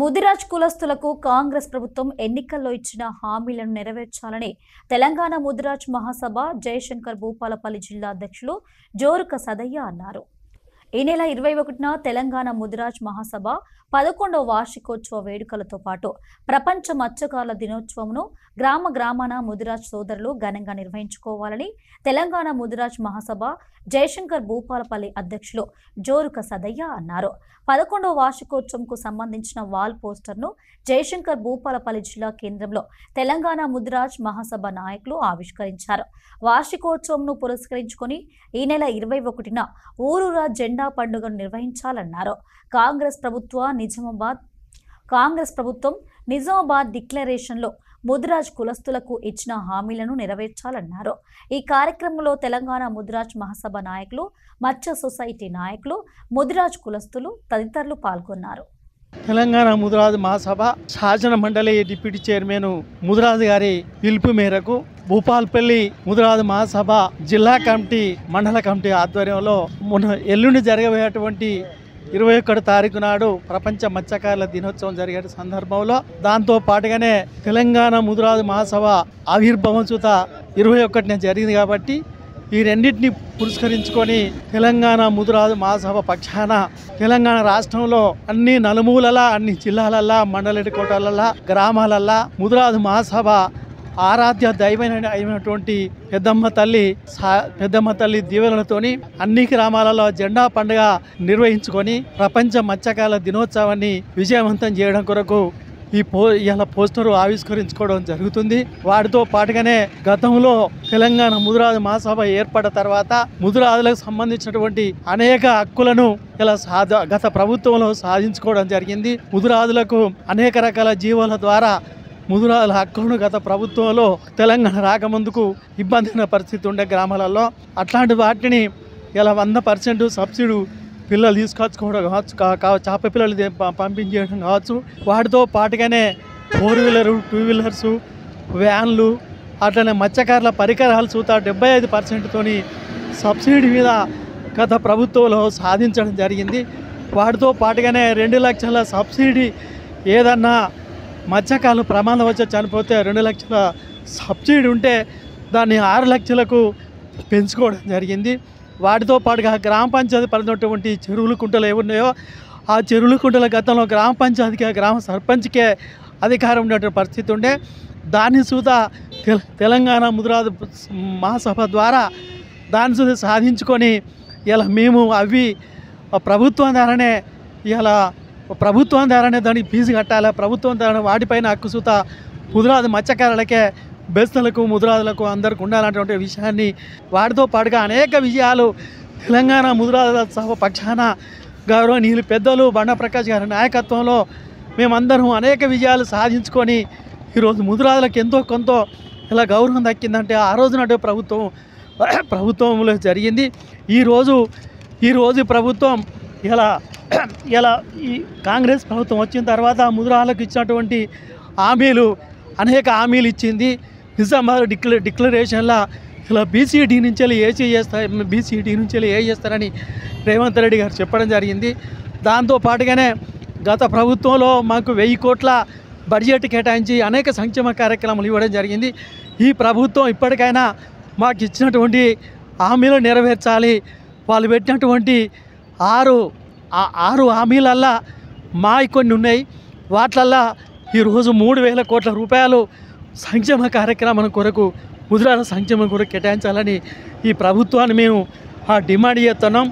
ముదిరాజ్ కులస్తులకు కాంగ్రెస్ ప్రభుత్వం ఎన్నికల్లో ఇచ్చిన హామీలను నెరవేర్చాలని తెలంగాణ ముదిరాజ్ మహాసభ జయశంకర్ భూపాలపల్లి జిల్లా అధ్యక్షులు జోరుక సదయ్య అన్నారు. ఈ నెల 21న తెలంగాణ ముదిరాజ్ మహాసభ 11వ వార్షికోత్సవ వేడుకలతో పాటు ప్రపంచ మత్స్యకారుల దినోత్సవంను గ్రామాన ముదిరాజ్ సోదరులు ఘనంగా నిర్వహించుకోవాలని తెలంగాణ ముదిరాజ్ మహాసభ జయశంకర్ భూపాలపల్లి అధ్యక్షులు జోరుక సదయ్య అన్నారు. 11వ వార్షికోత్సవంకు సంబంధించిన వాల్ పోస్టర్ను జయశంకర్ భూపాలపల్లి జిల్లా కేంద్రంలో తెలంగాణ ముదిరాజ్ మహాసభ నాయకులు ఆవిష్కరించారు. వార్షికోత్సవంను పురస్కరించుకొని ఈ నెల 21న ఊరూరా జెండా పండుగను నిర్వహించాలన్నారు. కాంగ్రెస్ ప్రభుత్వం నిజామాబాద్ డిక్లరేషన్లో ముదిరాజ్ కులస్తులకు ఇచ్చిన హామీలను నెరవేర్చాలన్నారు. ఈ కార్యక్రమంలో తెలంగాణ ముదిరాజ్ మహాసభ నాయకులు, మత్స్య సొసైటీ నాయకులు, ముదిరాజ్ కులస్తులు తదితరులు పాల్గొన్నారు. తెలంగాణ ముదిరాజ్ మహాసభ శాసన మండలి డిప్యూటీ చైర్మన్ ముదిరాజ్ గారి పిలుపు మేరకు భూపాలపల్లి ముదిరాజ్ మహాసభ జిల్లా కమిటీ, మండల కమిటీ ఆధ్వర్యంలో ఎల్లుండి జరగబోయేటువంటి 21 తారీఖు నాడు ప్రపంచ మత్స్యకారుల దినోత్సవం జరిగే సందర్భంలో దాంతో పాటుగానే తెలంగాణ ముదిరాజ్ మహాసభ ఆవిర్భావం చూత 21న జరిగింది కాబట్టి ఈ రెండింటిని పురస్కరించుకొని తెలంగాణ ముదిరాజ్ మహాసభ పక్షాన తెలంగాణ రాష్ట్రంలో అన్ని నలుమూలలా, అన్ని జిల్లాలల్లా, మండల కోటలల్లా, గ్రామాలల్లా ముదిరాజ్ మహాసభ ఆరాధ్య దైవమైనటువంటి పెద్దమ్మ తల్లి దీవెనలతోని అన్ని గ్రామాలలో జెండా పండుగ నిర్వహించుకొని ప్రపంచ మత్స్యకారుల దినోత్సవాన్ని విజయవంతం చేయడం కొరకు ఇలా పోస్టర్ ఆవిష్కరించుకోవడం జరుగుతుంది. వాటితో పాటుగానే గతంలో తెలంగాణ ముదిరాజ్ మహాసభ ఏర్పడిన తర్వాత ముదిరాజులకు సంబంధించినటువంటి అనేక హక్కులను ఇలా గత ప్రభుత్వంలో సాధించుకోవడం జరిగింది. ముదిరాజులకు అనేక రకాల జీవోల ద్వారా ముదిరాజుల హక్కులను గత ప్రభుత్వంలో తెలంగాణ రాకముందుకు ఇబ్బందిన పరిస్థితి ఉండే గ్రామాలలో అట్లాంటి వాటిని ఇలా 100% సబ్సిడీ పిల్లలు తీసుకొచ్చుకోవడం కావచ్చు, చేప పిల్లలు పంపించేయడం కావచ్చు. వాటితో పాటుగానే 4 వీలరు, 2 వీలర్సు, వ్యాన్లు, అట్లనే మత్స్యకారుల పరికరాలు చూత 75%తోని సబ్సిడీ మీద గత ప్రభుత్వంలో సాధించడం జరిగింది. వాటితో పాటుగానే 2 లక్షల సబ్సిడీ, ఏదన్నా మత్స్యకారులు ప్రమాదం వచ్చి చనిపోతే 2 లక్షల సబ్సిడీ ఉంటే దాన్ని 6 లక్షలకు పెంచుకోవడం జరిగింది. వాటితో పాటుగా గ్రామ పంచాయతీ పరిధినటువంటి చెరువులు, కుంటలు ఏమున్నాయో ఆ చెరువులు, కుంటల గతంలో గ్రామ పంచాయతీకి, గ్రామ సర్పంచ్కే అధికారం ఉండేటువంటి పరిస్థితి ఉండే దాన్ని చూత తెలంగాణ ముదిరాజ్ మహాసభ ద్వారా దాన్ని చూత సాధించుకొని ఇలా మేము అవి ప్రభుత్వం ద్వారానే దానికి ఫీజు కట్టాలి, ప్రభుత్వం ద్వారా వాటిపైన హక్కు చూత ముదిరాజ్ మత్స్యకారులకే, బెస్తలకు, ముదిరాజులకు అందరికి ఉండాలన్నటువంటి విషయాన్ని వాటితో పాటుగా అనేక విజయాలు తెలంగాణ ముదిరాజ్ సభ పక్షాన గౌరవనీయులు పెద్దలు బండ ప్రకాష్ గారి నాయకత్వంలో మేమందరం అనేక విజయాలు సాధించుకొని ఈరోజు ముదిరాజులకు ఎంతో కొంత ఇలా గౌరవం దక్కిందంటే ఆ రోజు నాటి ప్రభుత్వంలో జరిగింది. ఈరోజు ప్రభుత్వం ఇలా ఈ కాంగ్రెస్ ప్రభుత్వం వచ్చిన తర్వాత ముదిరాజులకు ఇచ్చినటువంటి అనేక హామీలు ఇచ్చింది. నిజామాబాద్ డిక్లరేషన్లో ఇలా బీసీడీ నుంచి ఏ చేస్తారని రేవంత్ రెడ్డి గారు చెప్పడం జరిగింది. దాంతో పాటుగానే గత ప్రభుత్వంలో మాకు 1000 కోట్ల బడ్జెట్ కేటాయించి అనేక సంక్షేమ కార్యక్రమాలు ఇవ్వడం జరిగింది. ఈ ప్రభుత్వం ఇప్పటికైనా మాకు ఇచ్చినటువంటి హామీలు నెరవేర్చాలి. వాళ్ళు పెట్టినటువంటి 6 హామీలల్లా కొన్ని ఉన్నాయి. వాటిలల్లా ఈరోజు 3000 కోట్ల రూపాయలు సంక్షేమ కార్యక్రమం కొరకు, ముదిరాజుల సంక్షేమం కొరకు కేటాయించాలని ఈ ప్రభుత్వాన్ని మేము డిమాండ్ చేస్తున్నాం.